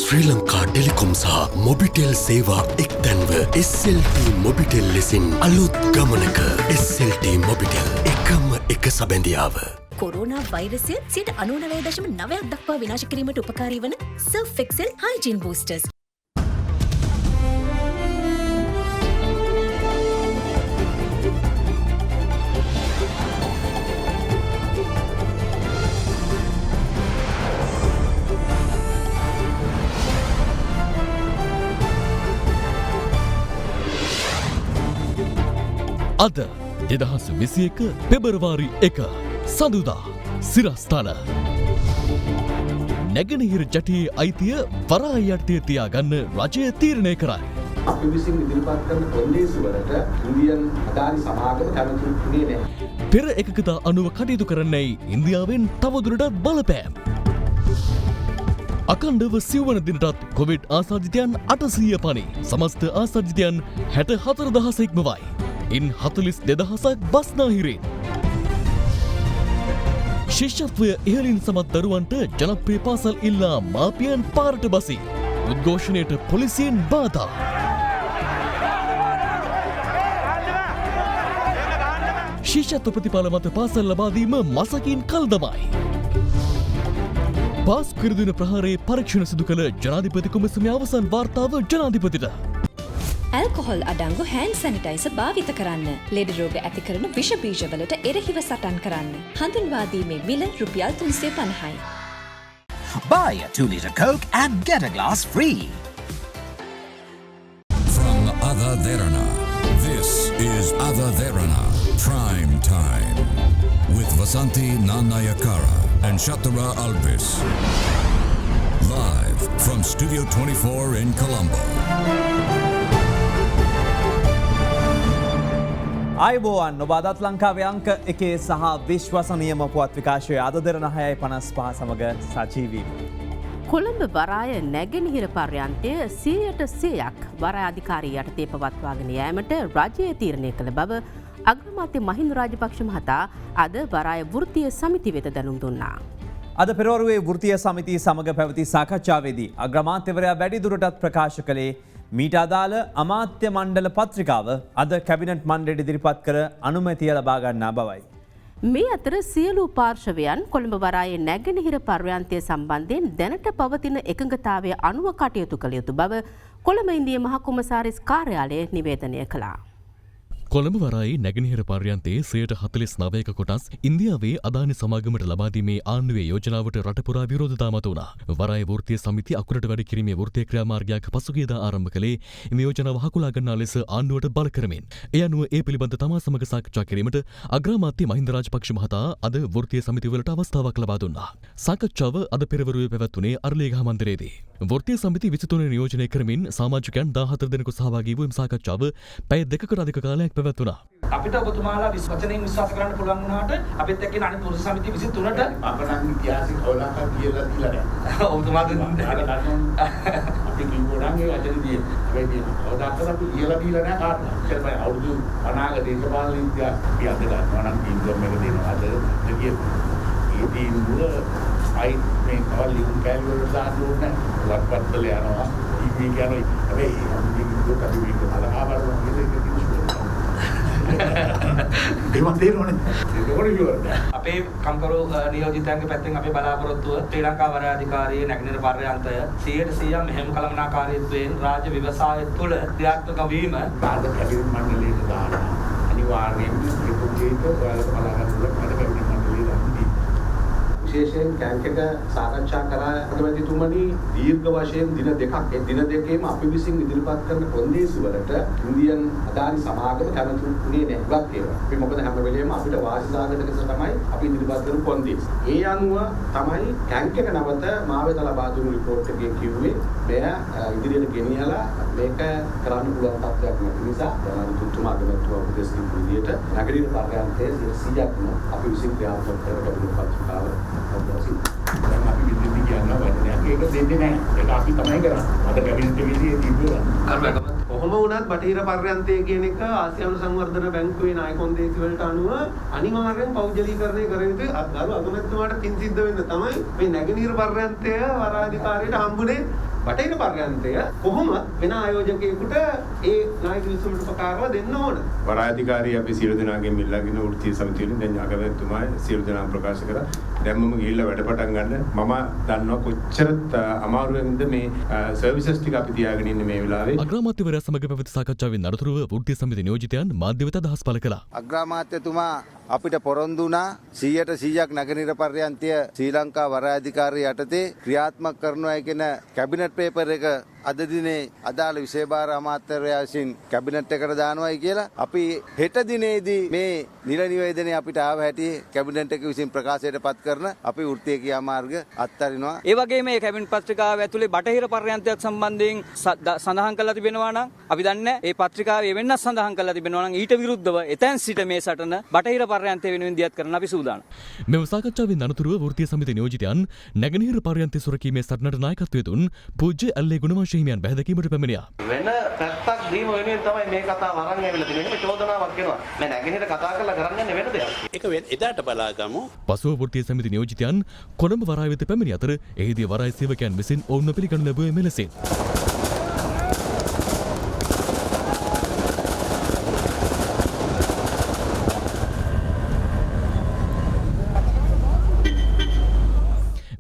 ශ්‍රී Lanka Telecom සහ මොබිටෙල් සේවා එක්තැන්ව SLT Mobitel ලෙසින් අලුත් ගමනක SLT මොබිටෙල් එකම එක සබැඳියාව. කොරෝනා වෛරසය 99.9% දක්වා විනාශ කිරීමට උපකාරී වන සර්ෆ් එක්සෙල් හයිජීන් බූස්ටර්ස්. අද 2021 පෙබරවාරි 1 සඳුදා සිරස්ථාන නැගෙනහිර ජැටියේ අයිතිය වරාය යටතේ තියාගන්න රජය තීරණය කරයි. අපි විසින් ඉදිරිපත් කරන කොන්දේසි වලට ඉන්දියන් අදාළ සමාගම කැමතිුනේ නැහැ. පෙර එකකතා අනුව කටයුතු කරන්නයි ඉන්දියාවෙන් තවදුරටත් බලපෑම්. අකණ්ඩව සිව්වන දිනටත් කොවිඩ් ආසාදිතයන් 800 පනි. සමස්ත ආසාදිතයන් 64,000 ඉක්මවයි. ඉන් 42,000ක් බස්නාහිරෙන්. ශිෂ්‍යත්වය ඉහළින් සමත් දරුවන්ට ජනප්‍රිය පාසල් ඉල්ලා මාපියන් පාරට බසී. උද්ඝෝෂණයට පොලිසියෙන් බාධා. ශිෂ්‍යත්ව ප්‍රතිඵල මත පාසල් ලබාදීම මසකින් කල් දමයි. පාස් කිරිදින ප්‍රහාරයේ පරීක්ෂණ සිදු කළ ජනාධිපති කොමිසමේ අවසන් වාර්තාව ජනාධිපතිට. ඇල්කොහොල් අඩංගු හෑන්ඩ් සැනිටයිසර් භාවිත කරන්න. ලෙඩ රෝග ඇති කරන විෂ බීජවලට එරෙහිව සටන් කරන්න. හඳුන්වා දීමේ මිල රුපියල් 350යි. Buy a 2-liter Coke and get a glass free. From Ada Derana, this is Ada Derana Prime Time with Vasanti Nanayakara and Shatara Alvis. Live from Studio 24 in Colombo. අයිබෝවන් ඔබ අදත් ලංකාවේ අංක එකේ සහ විශ්වසනීයම පුවත් විකාශය අද දෙරන 6:55 සමග සජීවී. කොළඹ වරාය නැගෙනහිර පර්යන්තය 100%ක් වරාය අධිකාරී යටතේ පවත්වාගෙන යෑමට රජය තීරණය කළ බව අග්‍රාමාත්‍ය මහින්ද රාජපක්ෂ මහතා අද වරාය වෘත්තීය සමිති වෙත දැනුම් දුන්නා. අද පෙරවරුවේ වෘත්තීය සමිතිය සමග පැවති සාකච්ඡාවේදී අග්‍රාමාත්‍යවරයා වැඩිදුරටත් ප්‍රකාශ කළේ මීට අදාළ අමාත්‍ය මණ්ඩල පත්‍රිකාව අද කැබිනට් මණ්ඩලයට ඉදිරිපත් කර අනුමැතිය ලබා ගන්නා බවයි. මේ අතර සියලු පාර්ශවයන් කොළඹ වරායේ නැගෙනහිර පර්යන්තය සම්බන්ධයෙන් දැනට පවතින එකඟතාවය අනුව කටයුතු කළ යුතු බව කොළඹ ඉන්දිය මහ කොමසාරිස් කාර්යාලය නිවේදනය කළා. කොළඹ වරායේ නැගෙනහිර පර්යන්තයේ 49ක කොටස් ඉන්දියාවේ අදානි සමාගමට ලබාදීමේ ආණ්ඩුවේ යෝජනාවට රටපුරා විරෝධතා මත වුණා. වරාය වෘත්තීය සමිති අකුරට වැඩ කිරීමේ වෘත්තීය ක්‍රියාමාර්ගයක් පසුගියදා ආරම්භ කළේ මේ යෝජනාව හකුලා ගන්නා ලෙස ආණ්ඩුවට බල කරමින්. ඒ අනුව ඒ පිළිබඳ තමා සමග සාකච්ඡා කිරීමට අග්‍රාමාත්‍ය මහින්ද රාජපක්ෂ මහතා අද වෘත්තීය සමිතිවලට අවස්ථාවක් ලබා දුන්නා. සාකච්ඡාව අද පෙරවරුවේ පැවැත්වුණේ අරලියගහ මන්දිරයේදී. වෘත්තීය සමිති 23 නියෝජනය කරමින් සමාජිකයන් 14 දෙනෙකු සහභාගී වූ සාකච්ඡාව පැය දෙකකට අධික කාලයක් පැවැත්වුණා. අපිට ඔබතුමාලා වචනෙන් විශ්වාස කරන්න පුළුවන් වුණාට අපිත් එක්ක අනිත් වෘත්ති සමිතිය 23ට අපනම් ඉතිහාසික ඕලාකම් කියලා දීලා නැහැ. ඔබතුමාට අපි කිව්වොනම් ඒ අදදී වෙයි ඕදාකම් අපි කියලා දීලා නැහැ කාටවත්. ඒකයි අවුරුදු 50ක දේශපාලන ඉතිහාසය අපි අද ගන්නවා නම් තීන්දුවක් මේක දෙනවා. අද දෙවිය ඒ තීන්දුව අයි මේ කවලියුම් කැලිවල දාන්න ඕනේ. ලක්පත්වල යනවා. ටීවී යනවා. හැබැයි අපි කිව්වොත් අපි මේක අලහාවරම කියලා අපේ කම්කරු නියෝජිතයන්ගේ පැත්තෙන් අපේ බලාපොරොත්තුව ශ්‍රී ලංකා වරාය අධිකාරියේ නැගෙනහිර පර්යන්තය 100% මෙහෙම කළමනාකාරීත්වයෙන් රාජ්‍ය ව්‍යවසාය තුළ ක්‍රියාත්මක වීම කාර්ය කැබිනට් මණ්ඩලයට දාන අනිවාර්යයෙන්ම ප්‍රතිපෝෂිත ඔයාලට බලාගන්න පුළුවන් කාර්ය කැබිනට් මණ්ඩලයේ දාන්නේ. විශේෂයෙන් කැන්ක් එක සාකච්ඡා කරා අගමැතිතුමනි දීර්ඝ වශයෙන් දින දෙකක් ඒ දින දෙකේම අපි විසින් ඉදිරිපත් කරන කොන්දේසි වලට ඉන්දියන් අදාළ සමාගම කැමතිුනේ නැහැ. ඒවා. අපි මොකද හැම වෙලේම අපිට වාසිදායක ලෙස තමයි අපි ඉදිරිපත් කරන කොන්දේසි. ඒ අනුව තමයි කැන්ක් එක නැවත මාවෙත ලබා දුන්නු රිපෝට් එකේ කිව්වේ මෙය ඉදිරියට ගෙනියලා මේක කරන්න පුළුවන් තත්ත්වයක් නැති නිසා ජනාධිපතිතුමා අගමැතිතුමා උපදෙස් දීපු විදිහට නැගරින පර්යන්තයේ 100%ක්ම අපි විසින් ක්‍රියාත්මක කරන පත්‍රිකාව දැන් අපි විදිහට කියනවා වචනයක් ඒක දෙන්නේ නැහැ. ඒක අපි තමයි කරන්නේ. අද කැබිනට් එකේදී තිබුණා. කොහොම වුණත් බටහිර පර්යන්තය කියන එක ආසියානු සංවර්ධන බැංකුවේ නායක කොන්දේසි වලට අනුව අනිවාර්යෙන් පෞද්ගලීකරණය කර යුතුයි. අද අගමැතිතුමාට පින් සිද්ධ වෙන්න තමයි මේ නැගෙනහිර පර්යන්තය වරාධිකාරියට හම්බුනේ බටහිර පර්යන්තය කොහොමද වෙන ආයෝජකයෙකුට ඒ නායක විසුමට උපකාරව දෙන්න ඕන. වරාය අධිකාරිය අපි සියලු දෙනාගෙන් ඉල්ලාගෙන වෘත්තීය සමිතියෙන් දැන් අගමැතිතුමා සියලු දෙනාම ප්‍රකාශ කරා. දැන් මම ගිහිල්ලා වැඩ පටන් ගන්න. මම දන්නවා කොච්චර අමාරුවෙන්ද මේ සර්විසස් ටික අපි තියාගෙන ඉන්නේ මේ වෙලාවේ. අග්‍රාමාත්‍යවරයා සමග පැවති සාකච්ඡාවෙන් අනතුරුව වෘත්තීය සමිති නියෝජිතයන් මාධ්‍ය වෙත අදහස් පළ කළා. අග්‍රාමාත්‍යතුමා අපිට පොරොන්දු වුණා 100% නැගෙනහිර පර්යන්තය ශ්‍රී ලංකා වරාය අධිකාරිය යටතේ ක්‍රියාත්මක කරනවා කියන කැබිනට් පේපර් එක අද දිනේ අදාළ විශේෂ අමාත්‍යවරයා විසින් කැබිනට් එකට දානවායි කියලා අපි හෙට දිනේදී මේ නිල නිවේදනය අපිට ආව හැටි කැබිනට් එක විසින් ප්‍රකාශයට පත් කරන අපි වෘත්තීය ක්‍රියාමාර්ග අත්හරිනවා. ඒ වගේම මේ කැබිනට් පත්‍රිකාව ඇතුලේ බටහිර පර්යන්තයක් සම්බන්ධයෙන් සඳහන් කරලා තිබෙනවා නම් අපි දන්නේ මේ පත්‍රිකාවේ වෙනස් සඳහන් කරලා තිබෙනවා නම් ඊට විරුද්ධව එතෙන් සිට මේ සටන බටහිර පර්යන්තය වෙනුවෙන් දියත් කරන්න අපි සූදානම්. මෙම සාකච්ඡාවෙන් අනතුරුව වෘත්තීය සමිති නියෝජිතයන් නැගෙනහිර පර්යන්තය සුරකීමේ සටනට නායකත්වය දුන් පූජ්‍ය ඇල්ලේ ගුණවංශ හිමියන් බැහැදකීමට පැමිණියා. වෙන පැත්තක් දීම වෙනුවෙන් තමයි මේ කතාව අරන් ඇවිල්ලා තියෙන්නේ. මේ චෝදනාවක් වෙනවා. මේ නැගෙනහිර කතා කරලා කරන්නේ වෙන දෙයක්. ඒක එදාට බලාගමු. පසුව වෘත්තීය සමිති නියෝජිතයන් කොළඹ වරාය වෙත පැමිණි අතර එහිදී වරාය සේවකයන් විසින් ඔවුන්ව පිළිගනු ලැබුවේ මෙලෙසින්.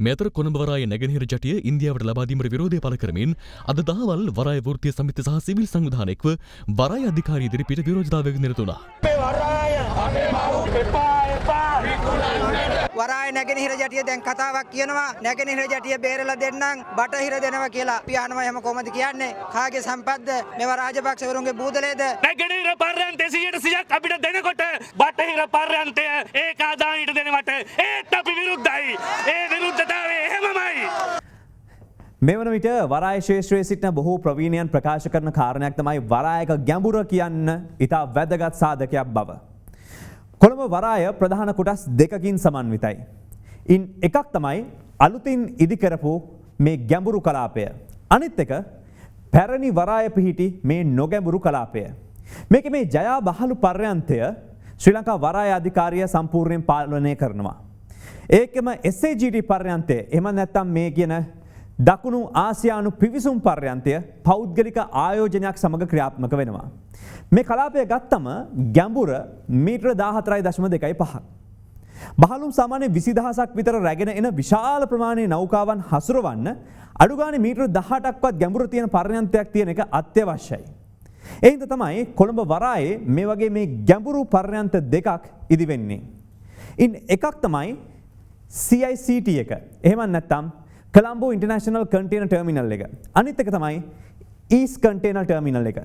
මෙතර කොළඹ වරායේ නැගෙනහිර ජටිය ඉන්දියාවට ලබා දීමට විරෝධය පළ කරමින් අද දහවල් වරාය වෘත්තීය සමිති සහ සිවිල් සංවිධාන එක්ව වරාය අධිකාරිය ඉදිරිපිට විරෝධතාවයක නිරතුණා. වරාය නැගෙනහිර ජටිය දැන් කතාවක් කියනවා නැගෙනහිර ජටිය බේරලා දෙන්නම් බටහිර දෙනවා කියලා. අපි අහනවා එහෙම කොහොමද කියන්නේ? කාගේ සම්පත්ද? මේවා රාජපක්ෂවරුන්ගේ බූදලේද? නැගෙනහිර පර්යන්තය 100% අපිට දෙනකොට බටහිර පර්යන්තය ඒක ආදානියට දෙනවට ඒත් අපි විරුද්ධයි. ඒ විරුද්ධතාවය එහෙමමයි. මේ වන විට වරාය ශේෂ්ත්‍රයේ සිටින බොහෝ ප්‍රවීණයන් ප්‍රකාශ කරන කාරණයක් තමයි වරායක ගැඹුර කියන්න ඉතා වැදගත් සාධකයක් බව. කොළඹ වරාය ප්‍රධාන කොටස් දෙකකින් සමන්විතයි. ඉන් එකක් තමයි අලුතින් ඉදිකරපු මේ ගැඹුරු කලාපය. අනිත් එක පැරණි වරාය පිහිටි මේ නොගැඹුරු කලාපය. මේක මේ ජයා බහලු පර්යන්තය ශ්‍රී ලංකා වරාය අධිකාරිය සම්පූර්ණයෙන් පාලනය කරනවා. ඒකම SAGT පර්යන්තය එම නැත්තම් මේ කියන දකුණු ආසියානු පිවිසුම් පර්යන්තය පෞද්ගලික ආයෝජනයක් සමග ක්‍රියාත්මක වෙනවා. මේ කලාපය ගත්තම ගැඹුර මීටර 14.5. බහලුම් සාමාන්‍ය 20,000ක් විතර රැගෙන එන විශාල ප්‍රමාණයේ නෞකාවන් හසුරවන්න අඩුගානේ මීටර 18ක්වත් ගැඹුර තියෙන පර්යන්තයක් තියෙන එක අත්‍යවශ්‍යයි. ඒ හින්දා තමයි කොළඹ වරායේ මේ වගේ මේ ගැඹුරු පර්යන්ත දෙකක් ඉදි වෙන්නේ. ඉන් එකක් තමයි CICT එක. එහෙම නැත්නම් කොළඹ ඉන්ටර්නැෂනල් කන්ටේනර් ටර්මිනල් එක. අනිත් එක තමයි ඊස්ට් කන්ටේනර් ටර්මිනල් එක.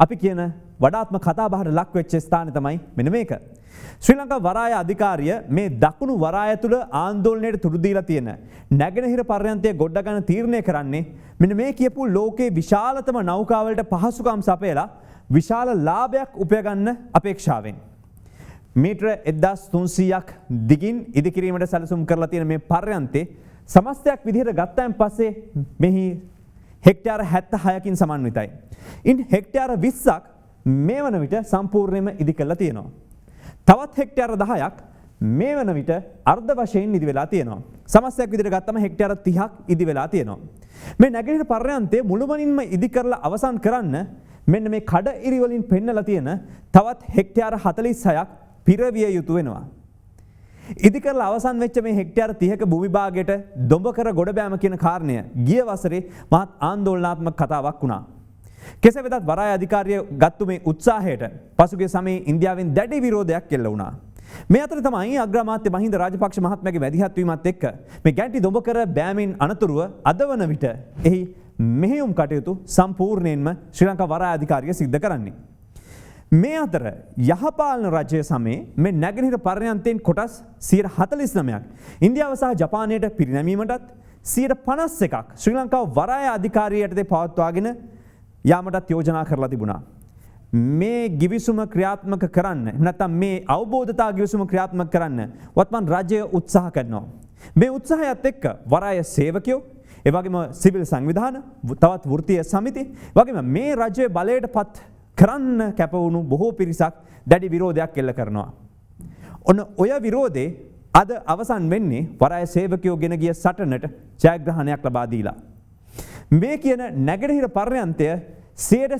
අපි කියන වඩාත්ම කතාබහට ලක් වෙච්ච ස්ථානය තමයි මෙන්න මේක. ශ්‍රී ලංකා වරාය අධිකාරිය මේ දකුණු වරාය තුල ආందోලනයට තුඩු දීලා තියෙන නැගෙනහිර පර්යන්තය ගොඩ ගන්න තීරණය කරන්නේ මෙන්න මේ කියපු ලෝකේ විශාලතම නෞකාවලට පහසුකම් සපයලා විශාල ලාභයක් උපය ගන්න අපේක්ෂාවෙන්. මීටර 1300ක් දිගින් ඉදිකිරීමට සැලසුම් කරලා තියෙන මේ පර්යන්තේ සමස්තයක් විදිහට ගත්තයින් පස්සේ මෙහි හෙක්ටාර 76කින් සමන්විතයි. ඉන් හෙක්ටාර 20ක් මේ වන විට සම්පූර්ණයෙන්ම ඉදි කරලා තියෙනවා. තවත් හෙක්ටාර 10ක් මේ වන විට අර්ධ වශයෙන් ඉදි වෙලා තියෙනවා. සමස්තයක් විදිහට ගත්තම හෙක්ටාර 30ක් ඉදි වෙලා තියෙනවා. මේ නැගෙනහිර පර්යන්තය මුළුමනින්ම ඉදි කරලා අවසන් කරන්න මෙන්න මේ කඩ ඉරි වලින් පෙන්නලා තියෙන තවත් හෙක්ටාර 46ක් පිරවිය යුතු වෙනවා. ඉදි කරලා අවසන් වෙච්ච මේ හෙක්ටාර 30ක භූවිභාගයට දොඹකර ගොඩබෑම කියන කාරණය ගිය වසරේ මහත් ආందోලනාත්මක කතාවක් වුණා. කෙසේ වෙතත් වරාය අධිකාරිය ගත්තු මේ උත්සාහයට පසුගිය සමයේ ඉන්දියාවෙන් දැඩි විරෝධයක් එල්ල වුණා. මේ අතර තමයි අග්‍රාමාත්‍ය මහින්ද රාජපක්ෂ මහත්මයාගේ මැදිහත් වීමත් එක්ක මේ ගැන්ටි දොඹකර බෑමෙන් අනතුරුව අද වන විට එහි මෙහෙයුම් කටයුතු සම්පූර්ණයෙන්ම ශ්‍රී ලංකා වරාය අධිකාරිය සිද්ධ කරන්නේ. මේ අතර යහපාලන රජය සමයේ මේ නැගෙනහිර පර්යන්තයෙන් කොටස් 149ක් ඉන්දියාව සහ ජපානයට පිරිනැමීමටත් 51ක් ශ්‍රී ලංකාව වරාය අධිකාරිය යටතේ පවත්වාගෙන යාමටත් යෝජනා කරලා තිබුණා. මේ ගිවිසුම ක්‍රියාත්මක කරන්න නැත්නම් මේ අවබෝධතා ගිවිසුම ක්‍රියාත්මක කරන්න වත්මන් රජය උත්සාහ කරනවා. මේ උත්සාහයත් එක්ක වරාය සේවකයෝ ඒ වගේම සිවිල් සංවිධාන තවත් වෘත්තීය සමිති වගේම මේ රජයේ බලයට පත් කරන්න කැපවුණු බොහෝ පිරිසක් දැඩි විරෝධයක් එල්ල කරනවා. ඔන්න ඔය විරෝධේ අද අවසන් වෙන්නේ වරාය සේවකයෝ ගෙන ගිය සටනට ජයග්‍රහණයක් ලබා දීලා. මේ කියන නැගෙනහිර පර්යන්තය 100%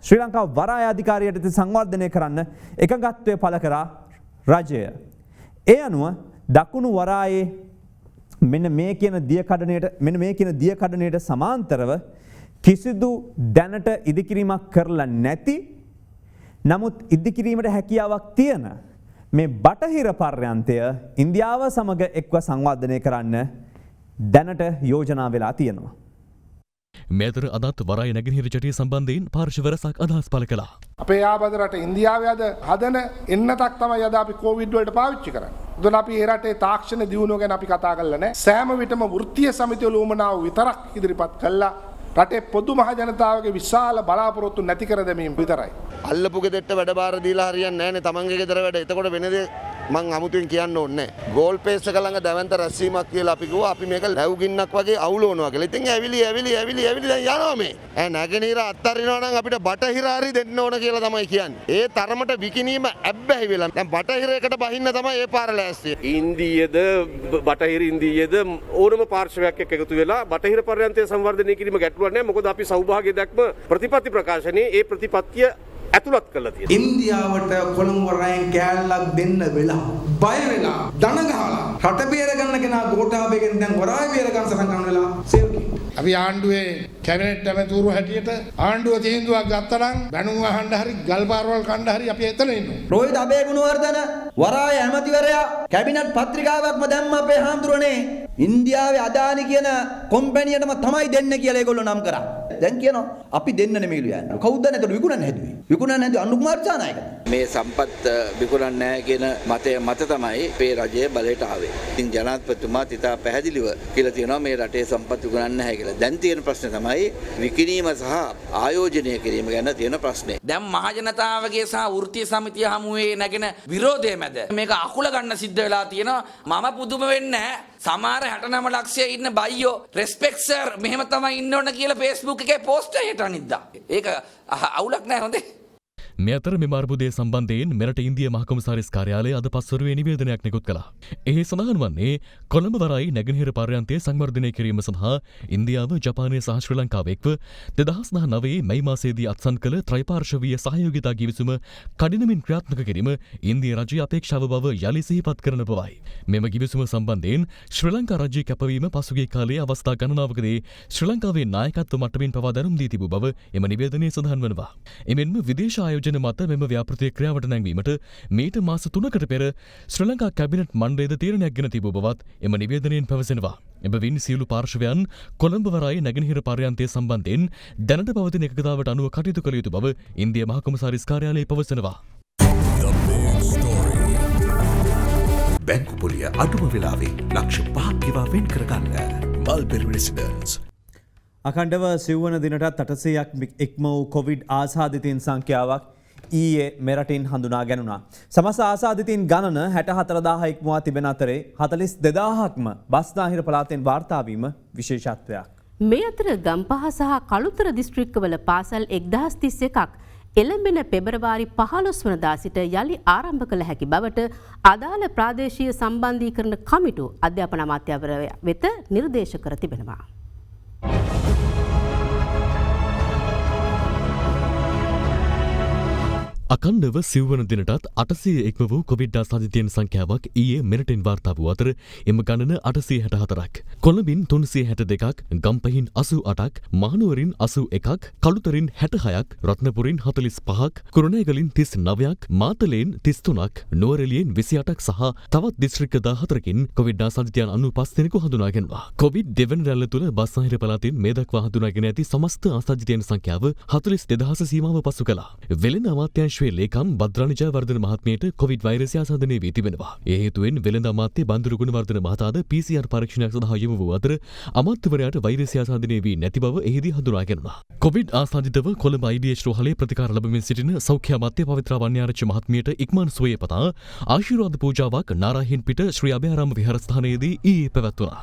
ශ්‍රී ලංකා වරාය අධිකාරියට සංවර්ධනය කරන්න එකගත්වය පළ කරා රජය. ඒ අනුව දකුණු වරායේ මෙන්න මේ කියන දිය කඩනයට සමාන්තරව කිසිදු දැනට ඉදිකිරීමක් කරලා නැති නමුත් ඉදිකිරීමට හැකියාවක් තියෙන මේ බටහිර පර්යන්තය ඉන්දියාව සමග එක්ව සංවර්ධනය කරන්න දැනට යෝජනා වෙලා තියෙනවා. මෙතර අදත් වරාය නැගෙනහිර ජටිය සම්බන්ධයෙන් පාර්ශව රැසක් අදහස් පළ කළා. අපේ ආබාධ රට ඉන්දියාවේ අද හදන එන්නතක් තමයි අද අපි කොවිඩ් වලට පාවිච්චි කරන්නේ. උදේ අපි ඒ රටේ තාක්ෂණ දියුණුව ගැන අපි කතා කරලා නැහැ. සෑම විටම වෘත්තීය සමිතිය ලෝමනාව විතරක් ඉදිරිපත් කළා. රටේ පොදු මහ ජනතාවගේ විශාල බලාපොරොත්තු නැති කර දැමීම විතරයි. අල්ලපු ගෙදරට වැඩ බාර දීලා හරියන්නේ නැහැ නේ තමන්ගේ ගෙදර වැඩ. එතකොට වෙන දේ මං අමුතුවෙන් කියන්න ඕනේ නැහැ. ගෝල් පේස් එක ළඟ දැවැන්ත රැස්වීමක් කියලා අපි කිව්වා. අපි මේක ලැබුගින්නක් වගේ අවුලවනවා කියලා. ඉතින් ඇවිලි දැන් යනවා මේ. නැගෙනහිර අත්තරිනවා නම් අපිට බටහිර හරි දෙන්න ඕන කියලා තමයි කියන්නේ. ඒ තරමට විකිනීම ඇබ්බැහි වෙලා. දැන් බටහිරයකට බහින්න තමයි ඒ පාර ලෑස්තිය. ඉන්දියද බටහිර ඉන්දියද ඕනම පාර්ශවයක් එක්ක එකතු වෙලා බටහිර පර්යන්තය සංවර්ධනය කිරීම ගැටලුවක් නැහැ. මොකද අපි සෞභාග්‍ය දැක්ම ප්‍රතිපත්ති ප්‍රකාශනයේ ඒ ප්‍රතිපත්තිය ඇතුළත් කළා තියෙනවා. ඉන්දියාවට කොළඹ වරායෙන් කෑල්ලක් දෙන්න වෙලා බය වෙලා දන ගහලා රට බේර ගන්න කෙනා ගෝඨාභයගෙන් දැන් වරාය බේර ගන්න සටන් කරන වෙලා සේවකී. අපි ආණ්ඩුවේ කැබිනට් ඇමතුරු හැටියට ආණ්ඩුව තීන්දුවක් ගත්තා නම් බැනුම් අහන්න හරි ගල් පාරවල් කන්න හරි අපි එතන ඉන්නවා. රෝහිත අබේගුණවර්ධන වරාය ඇමතිවරයා කැබිනට් පත්‍රිකාවක්ම දැම්ම අපේ හාමුදුරනේ ඉන්දියාවේ අදානි කියන කොම්පැනියටම තමයි දෙන්න කියලා ඒගොල්ලෝ නම් කරා. දැන් කියනවා අපි දෙන්න නෙමෙයිලු යන්නේ. කවුද නැතර විකුණන්න හැදුවේ. විකුණන්න හැදුවේ අනුර කුමාර දිසානායක. මේ සම්පත් විකුණන්නේ නැහැ කියන මත තමයි අපේ රජය බලයට ආවේ. ඉතින් ජනාධිපතිතුමා තිතා පැහැදිලිව කියලා තියෙනවා මේ රටේ සම්පත් විකුණන්නේ නැහැ කියලා. දැන් තියෙන ප්‍රශ්නේ තමයි විකිණීම සහ ආයෝජනය කිරීම ගැන තියෙන ප්‍රශ්නේ. දැන් මහජනතාවගේ සහ වෘත්තීය සමිතිය හමුවේ නැගෙන විරෝධය මැද මේක අකුල ගන්න සිද්ධ වෙලා තියෙනවා. මම පුදුම වෙන්නේ නැහැ. සමහර 69 ලක්ෂය ඉන්න බයියෝ රෙස්පෙක්ට් සර් මෙහෙම තමයි ඉන්න ඕන කියලා Facebook එකේ පෝස්ට් එකකට අනිද්දා. ඒක අවුලක් නෑ හොඳේ. මේ අතර මෙම අර්බුදය සම්බන්ධයෙන් මෙරට ඉන්දිය මහකොමසාරිස් කාර්යාලය අද පස්වරුවේ නිවේදනයක් නිකුත් කළා. එහි සඳහන් වන්නේ කොළඹ වරායි නැගෙනහිර පර්යන්තය සංවර්ධනය කිරීම සඳහා ඉන්දියාව ජපානය සහ ශ්‍රී ලංකාව එක්ව 2019 මැයි මාසයේදී අත්සන් කළ ත්‍රිපාර්ශවීය සහයෝගිතා ගිවිසුම කඩිනමින් ක්‍රියාත්මක කිරීම ඉන්දිය රජයේ අපේක්ෂාව බව යලි සිහිපත් කරන බවයි. මෙම ගිවිසුම සම්බන්ධයෙන් ශ්‍රී ලංකා රජයේ කැපවීම පසුගිය කාලයේ අවස්ථා ගණනාවකදී ශ්‍රී ලංකාවේ නායකත්ව මට්ටමින් පවා දැනුම් දී තිබූ බව එම නිවේදනයේ සඳහන් වනවා. එමෙන්ම විදේශ ආයෝජන මත මෙම ව්‍යාපෘතිය ක්‍රියාවට නැංවීමට මීට මාස 3කට පෙර ශ්‍රී ලංකා කැබිනට් මණ්ඩලයේද තීරණයක් ගෙන තිබූ බවත් එම නිවේදනයෙන් පැවසෙනවා. එබැවින් සියලු පාර්ශවයන් කොළඹ වරායේ නැගෙනහිර පර්යන්තය සම්බන්ධයෙන් දැනට පවතින එකඟතාවට අනුව කටයුතු කළ යුතු බව ඉන්දිය මහ කොමසාරිස් කාර්යාලය පවසනවා. බැංකු පොලිය අඩුම වෙලාවේ ලක්ෂ 5ක් ගෙවා වෙන් කරගන්න. Mulberry residence. අකණ්ඩව සිව්වන දිනටත් 800ක් ඉක්ම වූ කොවිඩ් ආසාදිතයින් සංඛ්‍යාවක් ඊයේ මෙරටින් හඳුනා ගැනුණා. සමස්ත ආසාදිතයින් ගණන 64000 ඉක්මවා තිබෙන අතරේ 42000ක්ම බස්නාහිර පළාතෙන් වාර්තා වීම විශේෂත්වයක්. මේ අතර ගම්පහ සහ කළුතර දිස්ත්‍රික්කවල පාසල් 1031ක් එළඹෙන පෙබරවාරි 15 වනදා සිට යලි ආරම්භ කළ හැකි බවට අදාළ ප්‍රාදේශීය සම්බන්ධීකරණ කමිටු අධ්‍යාපන අමාත්‍යවරයා වෙත නිර්දේශ කර තිබෙනවා. අකණ්ඩව සිව්වන දිනටත් 800 ඉක්ම වූ කොවිඩ් ආසාදිතයන් සංඛ්‍යාවක් ඊයේ මෙරටින් වාර්තා වූ අතර එම ගණන 864ක්. කොළඹින් 362ක්, ගම්පහින් 88ක්, මහනුවරින් 81ක්, කළුතරින් 66ක්, රත්නපුරින් 45ක්, කුරුණෑගලින් 39ක්, මාතලෙන් 33ක්, නුවරඑළියෙන් 28ක් සහ තවත් දිස්ත්‍රික්ක 14කින් කොවිඩ් ආසාදිතයන් 95 දෙනෙකු හඳුනාගෙනවා. කොවිඩ් දෙවන රැල්ල තුළ බස්නාහිර පළාතෙන් මේ දක්වා හඳුනාගෙන ඇති සමස්ත ආසාදිතයන් සංඛ්‍යාව 42000 සීමාව පසු කළා. වෙළෙඳ අමාත්‍යාංශ ලේකම් බද්රානි ජයවර්ධන මහත්මියට කොවිඩ් වෛරසය ආසාදනය වී තිබෙනවා. ඒ හේතුවෙන් වෙළඳ අමාත්‍ය බන්දුරු ගුණවර්ධන මහතාද PCR පරීක්ෂණයක් සඳහා යොමු වූ අතර අමාත්‍යවරයාට වෛරසය ආසාදනය වී නැති බව එහිදී හඳුනාගෙනවා. කොවිඩ් ආසාදිතව කොළඹ IDH රෝහලේ ප්‍රතිකාර ලැබමින් සිටින සෞඛ්‍ය අමාත්‍ය පවිත්‍රා වන්‍යාරච්චි මහත්මියට ඉක්මන් සුවය පතා ආශිර්වාද පූජාවක් නාරාහෙන් පිට ශ්‍රී අභයාරාම විහාරස්ථානයේදී ඊයේ පැවැත්වුණා.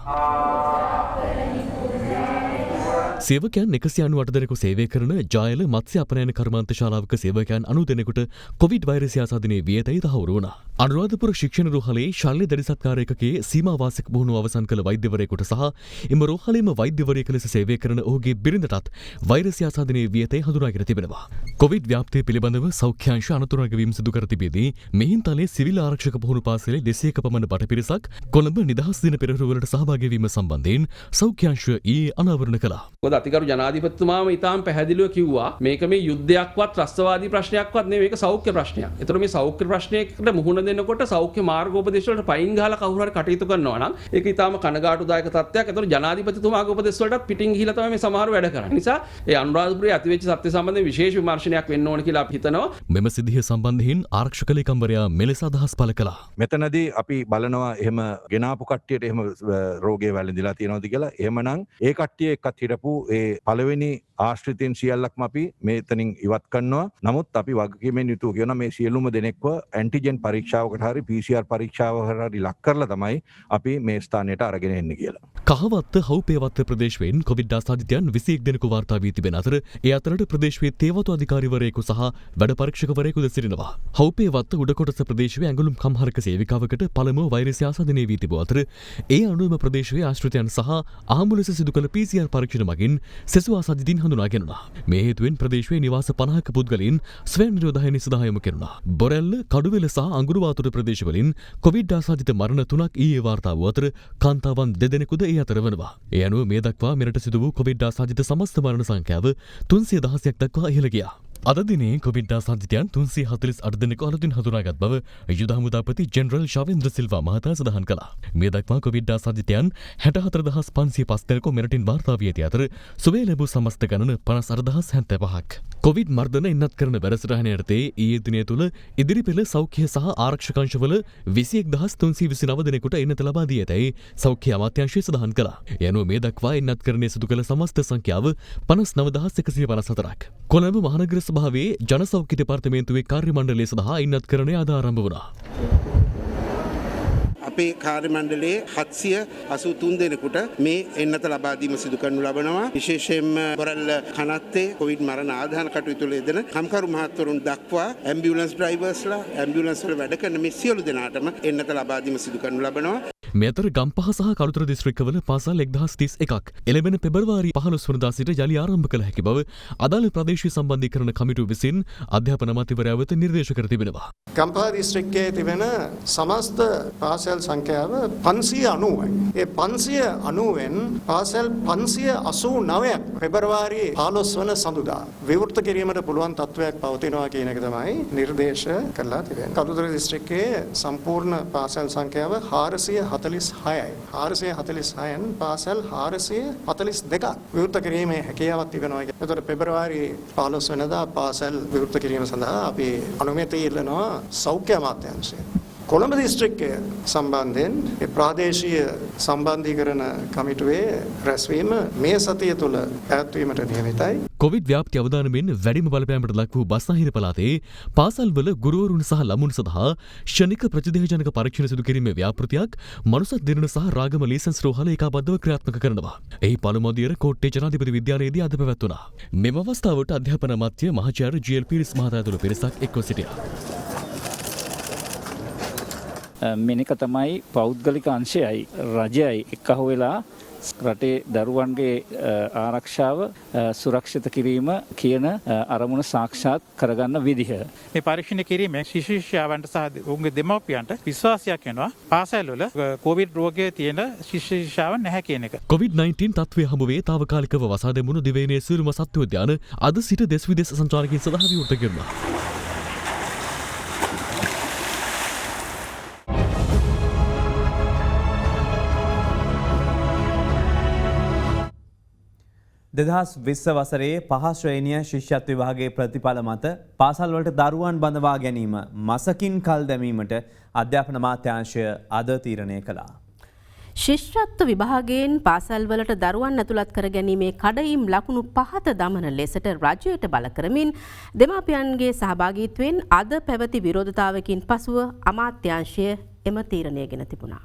සේවකයන් 198 දෙනෙකු සේවය කරන ජායල මත්ස්‍ය අපනයන කර්මාන්ත ශාලාවක සේවකයන් 90 දෙනෙකුට කොවිඩ් වෛරසය ආසාදනයේ වී ඇතැයි තහවුරු වුණා. අනුරාධපුර ශික්ෂණ රෝහලේ ශල්‍ය දැඩි සත්කාරයකගේ සීමා වාසික පුහුණුව අවසන් කළ වෛද්‍යවරයෙකුට සහ එම රෝහලේම වෛද්‍යවරයෙකු ලෙස සේවය කරන ඔහුගේ බිරිඳටත් වෛරසය ආසාදනයේ වී ඇතැයි හඳුනාගෙන තිබෙනවා. කොවිඩ් ව්‍යාප්තිය පිළිබඳව සෞඛ්‍යාංශ අනතුරු නැගවීම සිදු කර තිබෙදී මිහින්තලේ සිවිල් ආරක්ෂක පුහුණු පාසලේ 200ක පමණ බට පිරිසක් කොළඹ නිදහස් දින පෙරහුරවලට සහභාගී වීම සම්බන්ධයෙන් සෞඛ්‍යාංශ ඊයේ අනාවරණ කළා. මොකද අතිගරු ජනාධිපතිතුමාම ඉතාම පැහැදිලිව කිව්වා මේක මේ යුද්ධයක්වත් ත්‍රස්තවාදී ප්‍රශ්නයක්වත් නෙවෙයි මේක සෞඛ්‍ය ප්‍රශ්නයක්. ඒතර මේ සෞඛ්‍ය ප්‍රශ්නයකට මුහුණ දෙන්නකොට සෞඛ්‍ය මාර්ගෝපදේශ වලට පයින් ගහලා කවුරු හරි කටයුතු කරනවා නම් ඒක ඉතාම කනගාටුදායක තත්ත්වයක්. ඒතර ජනාධිපතිතුමාගේ උපදේශ වලට පිටින් ගිහිලා තමයි මේ සමහර වැඩ කරන්නේ. නිසා ඒ අනුරාධපුරයේ ඇතිවෙච්ච සත්‍ය සම්බන්ධයෙන් විශේෂ විමර්ශනයක් වෙන්න ඕන කියලා අපි හිතනවා. මෙම සිද්ධිය සම්බන්ධයෙන් ආරක්ෂක ලේකම්වරයා මෙලෙස අදහස් පළ කළා. මෙතනදී අපි බලනවා එහෙම ගෙනාපු කට්ටියට එහෙම රෝගය වැළඳිලා තියෙනවද කියලා. එහෙමනම් ඒ කට්ටිය එක්කත් හිටපු ඒ පළවෙනි ආශ්‍රිතයන් සියල්ලක්ම අපි මෙතනින් ඉවත් කරනවා. නමුත් අපි වගකීමෙන් යුතුව කියන මේ සියලුම දෙනෙක්ව ඇන්ටිජන් පරීක්ෂාවකට හරි PCR පරීක්ෂාවකට හරි ලක් කරලා තමයි අපි මේ ස්ථානයට අරගෙන එන්නේ කියලා. කහවත්ත හවුපේවත්ත ප්‍රදේශයෙන් කොවිඩ් ආසාදිතයන් 21 දෙනෙකු වාර්තා වී තිබෙන අතර ඒ අතරට ප්‍රදේශයේ තේවතු අධිකාරිවරයෙකු සහ වැඩ පරීක්ෂකවරයෙකුද සිටිනවා. හවුපේවත්ත උඩකොටස ප්‍රදේශයේ ඇඟලුම් කම්හරක සේවිකාවකට පළමුව වෛරසය ආසාදනය වී තිබූ අතර ඒ අනුවම ප්‍රදේශයේ ආශ්‍රිතයන් සහ ආහාර ලෙස සිදු කළ PCR පරීක්ෂණ මගින් සෙසු ආසාදිතින් හඳුනාගෙනුණා. මේ හේතුවෙන් ප්‍රදේශයේ නිවාස 50ක පුද්ගලයන් ස්වයං නිරෝධායනය සඳහා යොමු කෙරුණා. බොරැල්ල, කඩුවෙල සහ අඟුරුවාතුර ප්‍රදේශවලින් කොවිඩ් ආසාදිත මරණ 3ක් ඊයේ වාර්තා වූ අතර කාන්තාවන් 2 දෙනෙකුද ඒ අතර වනවා. ඒ අනුව මේ දක්වා මෙරට සිදු වූ කොවිඩ් ආසාදිත සමස්ත මරණ සංඛ්‍යාව 316ක් දක්වා ඉහළ ගියා. අද දිනේ කොවිඩ් ආසාදිතයන් 348 දෙනෙකු අලුතින් හඳුනාගත් බව යුද හමුදාපති ජෙනරල් ශවේන්ද්‍ර සිල්වා මහතා සඳහන් කළා. මේ දක්වා කොවිඩ් ආසාදිතයන් 64505 දෙනෙකු මෙරටින් වාර්තා වී ඇති අතර සුවය ලැබූ සමස්ත ගණන 58075ක්. කොවිඩ් මර්ධන ඉන්නත් කරන වැඩසටහන යටතේ ඊයේ දිනය තුල ඉදිරිපෙළ සෞඛ්‍ය සහ ආරක්ෂක අංශවල 21329 දෙනෙකුට එන්නත ලබා දී ඇතැයි සෞඛ්‍ය අමාත්‍යාංශය සඳහන් කළා. ඒ අනුව මේ දක්වා එන්නත් කරණය සිදු කළ සමස්ත සංඛ්‍යාව 59154ක්. කොළඹ මහනගර සභාවේ ජන සෞඛ්‍ය දෙපාර්තමේන්තුවේ කාර්ය මණ්ඩලය සඳහා ඉන්නත් කරණය අද ආරම්භ වුණා. අපේ කාර්ය මණ්ඩලයේ 783 දෙනෙකුට මේ එන්නත ලබා දීම සිදු කරනු ලබනවා. විශේෂයෙන්ම බොරැල්ල කනත්තේ කොවිඩ් මරණ ආදාන කටයුතු වල යෙදෙන කම්කරු මහත්වරුන් දක්වා ඇම්බියුලන්ස් ඩ්‍රයිවර්ස්ලා ඇම්බියුලන්ස් වල වැඩ කරන මේ සියලු දෙනාටම එන්නත ලබා දීම සිදු කරනු ලබනවා. මේ අතර ගම්පහ සහ කළුතර දිස්ත්‍රික්කවල පාසල් 1031ක් එළඹෙන පෙබරවාරි 15 වනදා සිට යලි ආරම්භ කළ හැකි බව අදාළ ප්‍රදේශීය සම්බන්ධීකරණ කමිටුව විසින් අධ්‍යාපන අමාත්‍යවරයා වෙත නිර්දේශ කර තිබෙනවා. ගම්පහ දිස්ත්‍රික්කයේ තිබෙන සමස්ත පාසල් සංඛ්‍යාව 590යි. ඒ 590න් පාසල් 589ක් පෙබරවාරි 15 වන සඳුදා විවෘත කිරීමට පුළුවන් තත්ත්වයක් පවතිනවා කියන එක තමයි නිර්දේශ කරලා තිබෙන්නේ. කළුතර දිස්ත්‍රික්කයේ සම්පූර්ණ පාසල් සංඛ්‍යාව 446යි. 446න් පාසල් 442ක් විවෘත කිරීමේ හැකියාවක් තිබෙනවා. එතකොට පෙබරවාරි 15 වෙනිදා පාසල් විවෘත කිරීම සඳහා අපි අනුමැතිය ඉල්ලනවා සෞඛ්‍ය අමාත්‍යාංශයෙන්. කොළඹ දිස්ත්‍රික්කය සම්බන්ධයෙන් ප්‍රාදේශීය සම්බන්ධීකරණ කමිටුවේ රැස්වීම මේ සතිය තුළ පැවැත්වීමට නියමිතයි. කොවිඩ් ව්‍යාප්තිය අවදානමෙන් වැඩිම බලපෑමට ලක් වූ බස්නාහිර පළාතේ පාසල්වල ගුරුවරුන් සහ ළමුන් සඳහා ක්ෂණික ප්‍රතිදේහජනක පරීක්ෂණ සිදු කිරීමේ ව්‍යාපෘතියක් මනුසත් දිරණ සහ රාගම ලීසන්ස් රෝහල ඒකාබද්ධව ක්‍රියාත්මක කරනවා. එහි පළමු අදියර කෝට්ටේ ජනාධිපති විද්‍යාලයේදී අද පැවැත්වුණා. මෙම අවස්ථාවට අධ්‍යාපන අමාත්‍ය මහාචාර්ය ජී.එල්. පීරිස් මහතා ඇතුළු පිරිසක් එක්ව සිටියා. මෙනික තමයි පෞද්ගලික අංශයයි රජයයි එක්කහුව වෙලා රටේ දරුවන්ගේ ආරක්ෂාව සුරක්ෂිත කිරීම කියන අරමුණ සාක්ෂාත් කරගන්න විදිහ. මේ පරීක්ෂණ කිරීමෙන් ශිෂ්‍යයන්ට සහ ඔවුන්ගේ දෙමව්පියන්ට විශ්වාසයක් වෙනවා පාසල්වල කොවිඩ් රෝගය තියෙන ශිෂ්‍යයන් නැහැ කියන එක. COVID-19 තත්ත්වය හමුවේ తాවකාලිකව වසා දැමුණු දිවයිනේ සියලුම සත්වෝද්‍යාන අද සිට දෙස් විදෙස් සංචාරකයන් සඳහා විවෘත කෙරුණා. දෙදහස් 20 වසරේ පහ ශ්‍රේණිය ශිෂ්‍යත්ව විභාගයේ ප්‍රතිඵල මත පාසල්වලට දරුවන් බඳවා ගැනීම මසකින් කල් දැමීමට අධ්‍යාපන අමාත්‍යාංශය අද තීරණය කළා. ශිෂ්‍යත්ව විභාගයෙන් පාසල්වලට දරුවන් ඇතුළත් කර ගැනීමේ කඩයිම් ලකුණු 5 දමන ලෙසට රජයට බල කරමින් දෙමාපියන්ගේ සහභාගීත්වයෙන් අද පැවති විරෝධතාවකින් පසුව අමාත්‍යාංශය එම තීරණය ගෙන තිබුණා.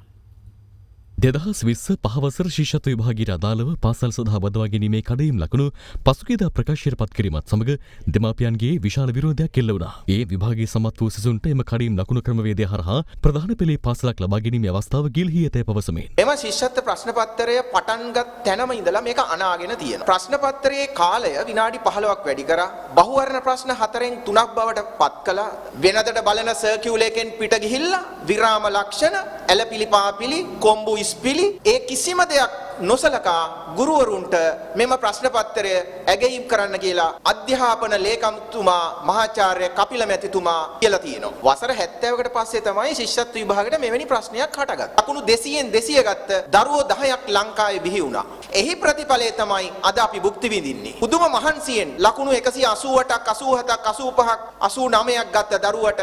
2020 පහවසර ශිෂ්‍යත්ව විභාගයට අදාළව පාසල් සඳහා බදවා ගැනීමේ කඩයිම් ලකුණු පසුගියදා ප්‍රකාශයට පත් කිරීමත් සමග දෙමාපියන්ගේ විශාල විරෝධයක් එල්ල වුණා. ඒ විභාගයේ සමත් වූ සිසුන්ට එම කඩයිම් ලකුණු ක්‍රමවේදය හරහා ප්‍රධාන පෙළේ පාසලක් ලබා ගැනීමේ අවස්ථාව ගිලිහී ඇතැයි පවසමින්. එම ශිෂ්‍යත්ව ප්‍රශ්න පත්‍රය පටන්ගත් තැනම ඉඳලා මේක අනාගෙන තියෙනවා. ප්‍රශ්න පත්‍රයේ කාලය විනාඩි 15ක් වැඩි කරා. බහුවර්ණ ප්‍රශ්න 4න් 3ක් බවට පත් කළා. වෙනදට බලන සර්කියුල එකෙන් පිට ගිහිල්ලා විරාම ලක්ෂණ, ඇලපිලි පාපිලි, කොම්බු ඉස්පිලි ඒ කිසිම දෙයක් නොසලකා ගුරුවරුන්ට මෙම ප්‍රශ්න පත්‍රය ඇගයීම් කරන්න කියලා අධ්‍යාපන ලේකම්තුමා මහාචාර්ය කපිල මැතිතුමා කියලා තියෙනවා. වසර 70කට පස්සේ තමයි ශිෂ්‍යත්ව විභාගයට මෙවැනි ප්‍රශ්නයක් හටගත්තේ. ලකුණු 200න් 200 ගත්ත දරුවෝ 10ක් ලංකාවේ බිහි වුණා. එහි ප්‍රතිඵලය තමයි අද අපි භුක්ති විඳින්නේ. පුදුම මහන්සියෙන් ලකුණු 188ක් 87ක් 85ක් 89ක් ගත්ත දරුවට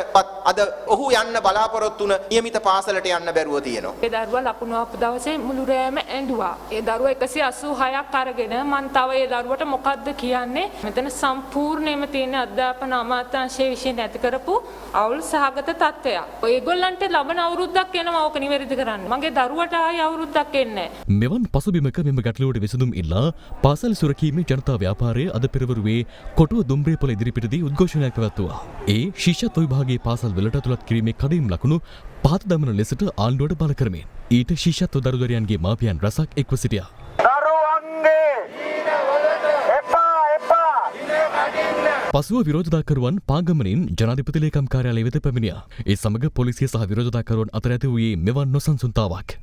අද ඔහු යන්න බලාපොරොත්තු වුණ නියමිත පාසලට යන්න බැරුව තියෙනවා. ඒ දරුවා ලකුණු අප දවසේ මුළු රෑම ඇඬුවා. ඒ දරුවා 186ක් අරගෙන මං තව ඒ දරුවට මොකද්ද කියන්නේ? මෙතන සම්පූර්ණයෙන්ම තියෙන අධ්‍යාපන අමාත්‍යාංශයේ විශේෂ නැති කරපු අවුල් සහගත තත්ත්වයක්. ඔයගොල්ලන්ට ලබන අවුරුද්දක් එනවා ඕක නිවැරදි කරන්න. මගේ දරුවට ආයි අවුරුද්දක් එන්නේ නැහැ. මෙවන් පසුබිමක මෙම ගැටලුවට විසඳුම් ඉල්ලා පාසල් සුරකීමේ ජනතා ව්‍යාපාරයේ අද පෙරවරුවේ කොටුව දුම්රියපොළ ඉදිරිපිටදී උද්ඝෝෂණයක් පැවැත්වුවා. ඒ ශිෂ්‍යත්ව විභාගයේ පාසල් වලට ඇතුළත් කිරීමේ කඩයිම් ලකුණු පහත දමන ලෙසට ආණ්ඩුවට බල කරමින් ඊට ශිෂ්‍යත්ව දරුදරයන්ගේ මාපියන් රැසක් එක්ව සිටියා. පසුව විරෝධතාකරුවන් පාගමනින් ජනාධිපති ලේකම් කාර්යාලය වෙත පැමිණියා. ඒ සමග පොලිසිය සහ විරෝධතාකරුවන් අතර ඇති වූයේ මෙවන් නොසන්සුන්තාවක්.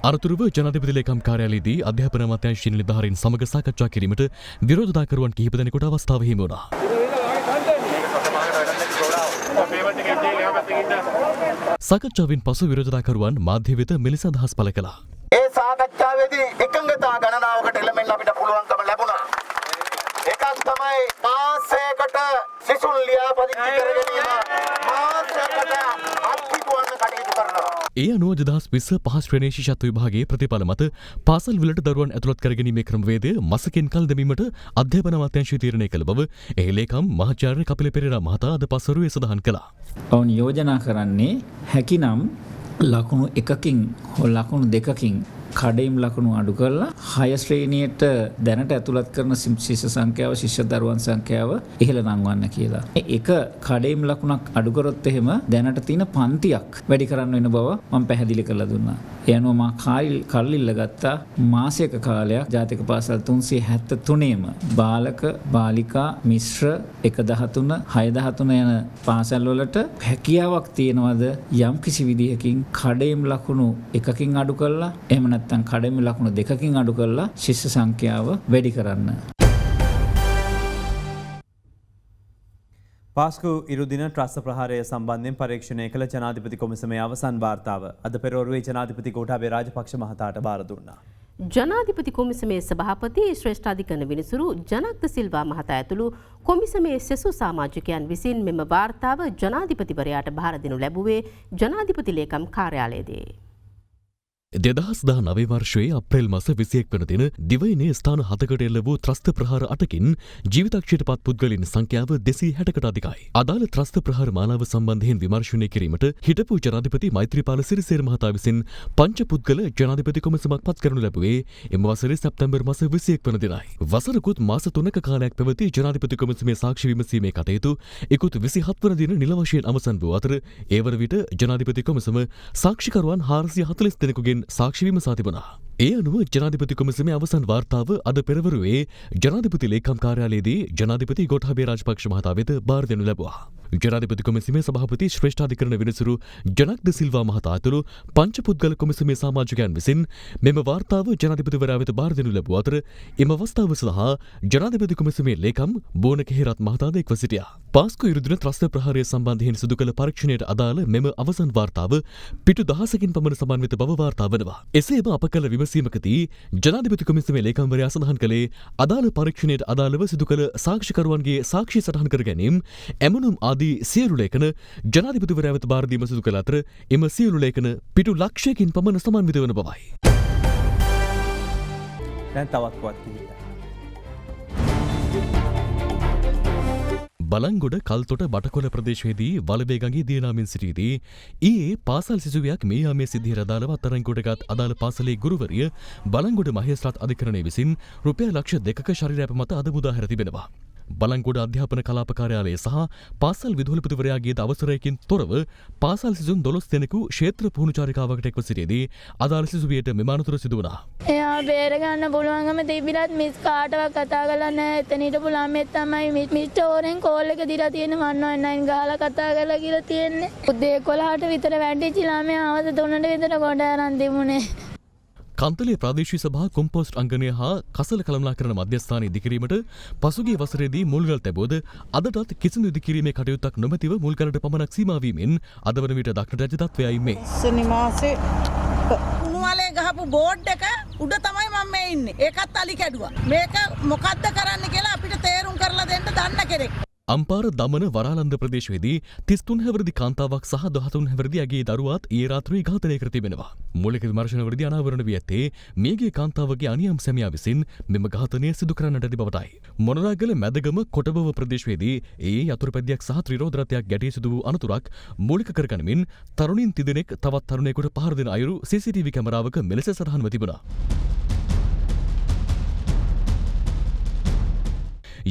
අනතුරුව ජනාධිපති ලේකම් කාර්යාලයේදී අධ්‍යාපන අමාත්‍යාංශ නිලධාරීන් සමග සාකච්ඡා කිරීමට විරෝධතාකරුවන් කිහිප දෙනෙකුට අවස්ථාව හිමි වුණා. සාකච්ඡාවෙන් පසු විරෝධතාකරුවන් මාධ්‍ය වෙත මෙලෙස අදහස් පළ කළා. ඒ සාකච්ඡාවේදී එකඟතා ගණනාවකට එළමෙන්න අපිට පුළුවන්කම ලැබුණා. එකක් තමයි මාසයකට සිසුන් ලියාපදිංචි කරගැනීම මාසයකට අත්හිටුවන්න කටයුතු කරනවා. ඒ අනුව 2020 පහ ශ්‍රේණි ශිෂ්‍යත්ව විභාගයේ ප්‍රතිඵල මත පාසල් වලට දරුවන් ඇතුළත් කරගැනීමේ ක්‍රමවේදය මසකින් කල් දැමීමට අධ්‍යාපන අමාත්‍යාංශය තීරණය කළ බව එහි ලේකම් මහාචාර්ය කපිල පෙරේරා මහතා අද පසුරුවේ සඳහන් කළා. ඔවුන් යෝජනා කරන්නේ හැකිනම් ලකුණු 1කින් හෝ ලකුණු 2කින් කඩයිම් ලකුණු අඩු කරලා 6 ශ්‍රේණියට දැනට ඇතුළත් කරන ශිෂ්‍ය සංඛ්‍යාව ශිෂ්‍ය දරුවන් සංඛ්‍යාව ඉහළ නංවන්න කියලා. එක කඩයිම් ලකුණක් අඩු කරොත් එහෙම දැනට තියෙන පන්තියක් වැඩි කරන්න වෙන බව මම පැහැදිලි කරලා දුන්නා. ඒ අනුව මා කල්ලිල්ල ගත්තා මාසයක කාලයක් ජාතික පාසල් 373ෙම බාලක බාලිකා මිශ්‍ර 113 613 යන පාසල් වලට හැකියාවක් තියෙනවද යම් කිසි විදිහකින් කඩයිම් ලකුණු 1කින් අඩු කරලා එහෙම නැත්නම් කඩයිම් ලකුණු 2කින් අඩු කරලා ශිෂ්‍ය සංඛ්‍යාව වැඩි කරන්න. පාස්කු ඉරුදින ත්‍රස්ත ප්‍රහාරය සම්බන්ධයෙන් පරීක්ෂණය කළ ජනාධිපති කොමිසමේ අවසන් වාර්තාව අද පෙරවරුවේ ජනාධිපති ගෝඨාභය රාජපක්ෂ මහතාට බාර දුන්නා. ජනාධිපති කොමිසමේ සභාපති ශ්‍රේෂ්ඨ අධිකරණ විනිසුරු ජනක්ද සිල්වා මහතා ඇතුළු කොමිසමේ සෙසු සමාජිකයන් විසින් මෙම වාර්තාව ජනාධිපතිවරයාට බාර දෙනු ලැබුවේ ජනාධිපති ලේකම් කාර්යාලයේදී. 2019 වර්ෂයේ අප්‍රේල් මාස 21 වන දින දිවයිනේ ස්ථාන 7කට එල්ල වූ ත්‍රස්ත ප්‍රහාර 8කින් ජීවිතක්ෂයට පත් පුද්ගලයන් සංඛ්‍යාව 260කට අධිකයි. අදාළ ත්‍රස්ත ප්‍රහාර මාලාව සම්බන්ධයෙන් විමර්ශනය කිරීමට හිටපු ජනාධිපති මෛත්‍රීපාල සිරිසේන මහතා විසින් පංච පුද්ගල ජනාධිපති කොමිසමක් පත් කරනු ලැබුවේ එම වසරේ සැප්තැම්බර් මාස 21 වන දිනයි. වසරකුත් මාස 3ක කාලයක් පැවති ජනාධිපති කොමිසමේ සාක්ෂි විමසීමේ කටයුතු ඉකුත් 27 වන දින නිල වශයෙන් අවසන් වූ අතර ඒ වන විට ජනාධිපති කොමිසම සාක්ෂිකරුවන් 440 දෙනෙකුගෙන් සාක්ෂි විමසා තිබුණා. ඒ අනුව ජනාධිපති කොමිසමේ අවසන් වාර්තාව අද පෙරවරුවේ ජනාධිපති ලේකම් කාර්යාලයේදී ජනාධිපති ගෝඨාභය රාජපක්ෂ මහතා වෙත බාර දෙනු ලැබුවා. ජනාධිපති කොමිසමේ සභාපති ශ්‍රේෂ්ඨාධිකරණ විනිසුරු ජනක් ද සිල්වා මහතා ඇතුළු පංච පුද්ගල කොමිසමේ සමාජිකයන් විසින් මෙම වාර්තාව ජනාධිපතිවරයා වෙත බාර දෙනු ලැබුව අතර එම අවස්ථාව සඳහා ජනාධිපති කොමිසමේ ලේකම් බෝන කෙහෙරත් මහතාද එක්ව සිටියා. පාස්කු ඉරුදින ත්‍රස්ත ප්‍රහාරය සම්බන්ධයෙන් සිදු කළ පරීක්ෂණයට අදාළ මෙම අවසන් වාර්තාව පිටු 10කින් පමණ සමන්විත බව වාර්තා වනවා. එසේම අප කළ විමසීමකදී ජනාධිපති කොමිසමේ ලේකම්වරයා සඳහන් කළේ අදාළ පරීක්ෂණයට අදාළව සිදු කළ සාක්ෂිකරුවන්ගේ සාක්ෂි සටහන් කර ගැනීම එමනුම් ආදී සියලු ලේඛන ජනාධිපතිවරයා වෙත බාර දීම සිදු කළ අතර එම සියලු ලේඛන පිටු ලක්ෂයකින් පමණ සමන්විත වන බවයි. දැන් තවත් පුවත් කිහිපයක්. බලංගොඩ කල්තොට බටකොළ ප්‍රදේශයේදී වලබේගඟේ දියනාමින් සිටියේදී ඊයේ පාසල් සිසුවියක් මේ යාමේ සිද්ධියට අදාළව අත්අඩංගුවටගත් අදාළ පාසලේ ගුරුවරිය බලංගොඩ මහේස්ත්‍රාත් අධිකරණය විසින් රුපියල් ලක්ෂ 2ක ශරීරයප මත අද මුදා හැර තිබෙනවා. බලංගොඩ අධ්‍යාපන කලාප කාර්යාලය සහ පාසල් විදුහල්පතිවරයාගේ අවසරයකින් තොරව පාසල් සිසුන් 12 දෙනෙකු ක්ෂේත්‍ර පුහුණුචාරිකාවකට එක්ව සිටියේදී අදාළ සිසුවියට මෙම අනතුර සිදු වුණා. එයා බේරගන්න පුළුවන්කම තිබිලත් මිස් කාටවත් කතා කරලා නැහැ. එතන හිටපු ළමයෙක් තමයි මිස්ටර් ඕරෙන් කෝල් එක දීලා තියෙන්නේ 119 ගහලා කතා කරලා කියලා තියෙන්නේ. උදේ 11ට විතර වැටිච්ච ළමයා හවස 3ට විතර කොට අරන් තිබුණේ. කන්තලේ ප්‍රාදේශීය සභා කොම්පෝස්ට් අංගනය හා කසල කළමනාකරණ මධ්‍යස්ථානයේ ඉදිකිරීමට පසුගිය වසරේදී මුල්ගල් තැබුවද අදටත් කිසිදු ඉදිකිරීමේ කටයුත්තක් නොමැතිව මුල්ගලට පමණක් සීමා වීමෙන් අද වන විට දක්නට ඇති තත්ත්වයයි මේ. සනිමාසේ උණුවලේ ගහපු බෝඩ් එක උඩ තමයි මම මේ ඉන්නේ. ඒකත් අලි කැඩුවා. මේක මොකද්ද කරන්න කියලා අපිට තේරුම් කරලා දෙන්න දන්න කෙනෙක්. අම්පාර දමන වරාලන්ද ප්‍රදේශයේදී 33 හැවිරිදි කාන්තාවක් සහ 13 හැවිරිදි ඇගේ දරුවාත් ඊයේ රාත්‍රියේ ඝාතනය කර තිබෙනවා. මූලික විමර්ශනවලදී අනාවරණ වී ඇත්තේ මියගිය කාන්තාවගේ අනියම් සැමියා විසින් මෙම ඝාතනය සිදු කරන්නට ඇති බවටයි. මොනරාගල මැදගම කොටබව ප්‍රදේශයේදී ඒ යතුරුපැදියක් සහ ත්‍රිරෝද රථයක් ගැටී සිදු වූ අනතුරක් මූලික කරගනිමින් තරුණින් තිදෙනෙක් තවත් තරුණයෙකුට පහර දෙන අයුරු CCTV කැමරාවක මෙලෙස සටහන්ව තිබුණා.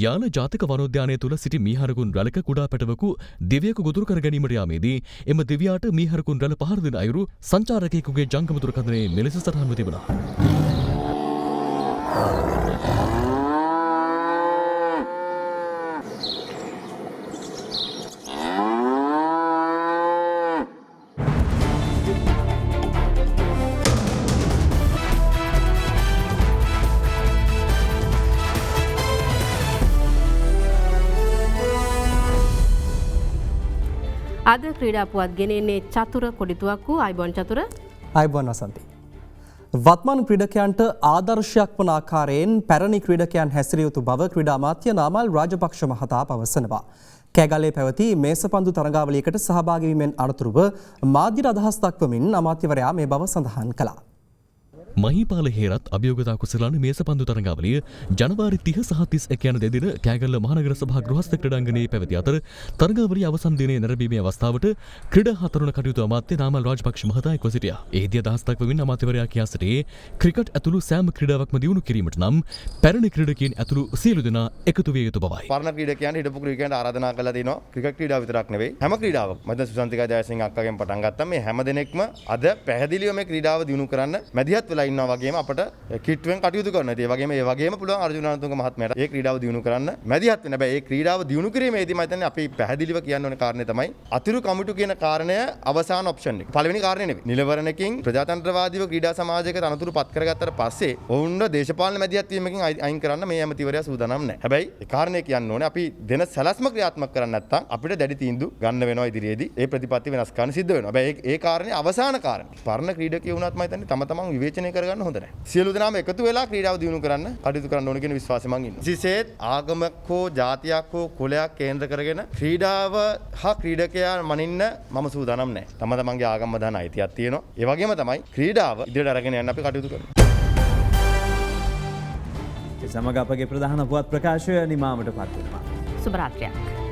යාල ජාතික වනෝද්‍යානය තුළ සිටි මීහරකුන් රැලක කුඩා පැටවකු දිව්‍යයෙකු ගොදුරු කර ගැනීමට යාමේදී එම දිව්‍යාට මීහරකුන් රැළ පහර දෙන අයුරු සංචාරකයෙකුගේ ජංගම දුරකථනයේ මෙලෙස සටහන්ව තිබුණා. අද ක්‍රීඩා පුවත් ගෙනෙන්නේ චතුර කොඩිතුවක් වූ අයිබෝන් චතුර. අයිබෝන් වසන්ති. වත්මාන ක්‍රීඩකයන්ට ආදර්ශයක් වන ආකාරයෙන් පැරණි ක්‍රීඩකයන් හැසිරිය යුතු බව ක්‍රීඩා අමාත්‍ය නාමල් රාජපක්ෂ මහතා පවසනවා. කෑගල්ලේ පැවති මේසපන්දු තරඟාවලියකට සහභාගී වීමෙන් අනතුරුව මාධ්‍යට අදහස් දක්වමින් අමාත්‍යවරයා මේ බව සඳහන් කළා. මහිපාල හේරත් අභියෝගතා කුසලාන මේසපන්දු තරඟාවලිය ජනවාරි 30 සහ 31 යන දෙදින කෑගල්ල මහනගර සභා ගෘහස්ථ ක්‍රීඩාංගණයේ පැවති අතර තරඟාවලිය අවසන් දිනයේ නැරඹීමේ අවස්ථාවට ක්‍රීඩා හතරුණ කටයුතු අමාත්‍ය නාමල් රාජපක්ෂ මහතා එක්ව සිටියා. එහිදී අදහස් දක්වමින් අමාත්‍යවරයා කියා සිටියේ ක්‍රිකට් ඇතුළු සෑම ක්‍රීඩාවක්ම දියුණු කිරීමට නම් පැරණි ක්‍රීඩකයන් ඇතුළු සියලු දෙනා එකතු විය යුතු බවයි. පරණ ක්‍රීඩකයන්ට හිටපු ක්‍රීඩකයන්ට ආරාධනා කළා දෙනවා. ක්‍රිකට් ක්‍රීඩාව විතරක් නෙවෙයි හැම ක්‍රීඩාවක්ම මම සුසන්තිකා ජයසිංහ අක්කාගෙන් පටන් ගත්තා. මේ හැම දෙනෙක්ම අද පැහැදිලිව මේ ක්‍රීඩාව දියුණු කරන්න මැදිහත් වෙලා ඉන්නවා වගේම අපට කිට්වෙන් කටයුතු කරනවා. ඒ වගේම පුළුවන් අර්ජුන අනතුංග මහත්මයාට ඒ ක්‍රීඩාව දියුණු කරන්න මැදිහත් වෙන්න. හැබැයි ඒ ක්‍රීඩාව දියුණු කිරීමේදී මම හිතන්නේ අපි පැහැදිලිව කියන්න ඕන කාරණේ තමයි අතිරු කමිටු කියන කාරණය අවසාන ඔප්ෂන් එක. පළවෙනි කාරණේ නෙවෙයි. නිලවරණකින් ප්‍රජාතන්ත්‍රවාදීව ක්‍රීඩා සමාජයක තනතුරු පත් කරගත්තට පස්සේ ඔවුන්ව දේශපාලන මැදිහත් වීමකින් අයින් කරන්න මේ ඇමතිවරයා සූදානම් නැහැ. හැබැයි ඒ කාරණේ කියන්න ඕනේ අපි දෙන සැලැස්ම ක්‍රියාත්මක කරන්නේ නැත්නම් අපිට දැඩි තීන්දුව ගන්න වෙනවා ඉදිරියේදී. ඒ ප්‍රතිපත්ති වෙනස් කරන්න සිද්ධ වෙනවා. හැබැයි ඒ කාරණේ අවසාන කාරණේ. පරණ ක්‍රීඩකයෝ වුණත් මම හිතන්නේ තම තමන් විවේචනය කරගන්න හොඳ නැහැ. සියලු දෙනාම එකතු වෙලා ක්‍රීඩාව දියුණු කරන්න කටයුතු කරන්න ඕන කියන විශ්වාසය මං ඉන්නවා. කිසිසේත් ආගමක් හෝ ජාතියක් හෝ කුලයක් කේන්ද්‍ර කරගෙන ක්‍රීඩාව හා ක්‍රීඩකයා මනින්න මම සූදානම් නැහැ. තම තමන්ගේ ආගම දාන අයිතියක් තියෙනවා. ඒ වගේම තමයි ක්‍රීඩාව ඉදිරියට අරගෙන යන්න අපි කටයුතු කරනවා. සමග අපගේ ප්‍රධාන පුවත් ප්‍රකාශය නිමාවට පත් වෙනවා. සුබ රාත්‍රියක්.